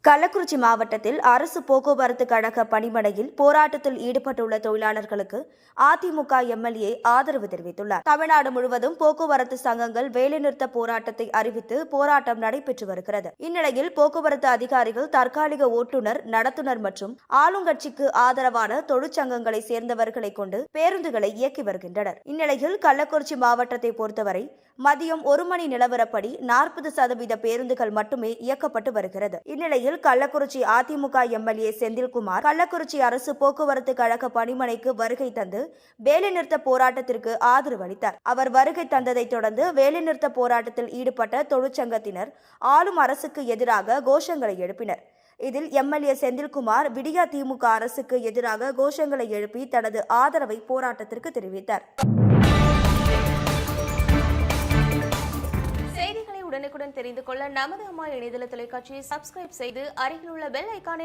கள்ளக்குறிச்சி மாவட்டத்தில் அரசு போக்குவரத்து கழக பணிமனையில் போராட்டத்தில் ஈடுபட்டுள்ள தொழிலாளர்களுக்கு அதிமுக எம்எல்ஏ ஆதரவு தெரிவித்துள்ளார். தமிழ்நாடு முழுவதும் போக்குவரத்து சங்கங்கள் வேலைநிறுத்த போராட்டத்தை அறிவித்து போராட்டம் நடைபெற்று வருகிறது. இந்நிலையில் போக்குவரத்து அதிகாரிகள் தற்காலிக ஓட்டுநர், நடத்துனர் மற்றும் ஆளுங்கட்சிக்கு ஆதரவான தொழிற்சங்கங்களை சேர்ந்தவர்களை கொண்டு பேருந்துகளை இயக்கி வருகின்றனர். இந்நிலையில் கள்ளக்குறிச்சி மாவட்டத்தை பொறுத்தவரை மதியம் 1 மணி நிலவரப்படி 40% பேருந்துகள் மட்டுமே இயக்கப்பட்டு வருகிறது. இந்நிலையில் கள்ளக்குறிச்சி அதிமுக எம்எல்ஏ செந்தில்குமார் கள்ளக்குறிச்சி அரசு போக்குவரத்து கழக பணிமனைக்கு வருகை தந்து வேலைநிறுத்த போராட்டத்திற்கு ஆதரவு அளித்தார். அவர் வருகை தந்ததை தொடர்ந்து வேலைநிறுத்த போராட்டத்தில் ஈடுபட்ட தொழிற்சங்கத்தினர் ஆளும் அரசுக்கு எதிராக கோஷங்களை எழுப்பினர். இதில் எம்எல்ஏ செந்தில்குமார் விடியா திமுக அரசுக்கு எதிராக கோஷங்களை எழுப்பி தனது ஆதரவை போராட்டத்திற்கு தெரிவித்தார். செய்திகளை உடனுக்குடன் தெரிந்து கொள்ள நமது அம்மா இணையதள தொலைக்காட்சியை சப்ஸ்கிரைப் செய்து அருகில் உள்ள பெல் ஐகானை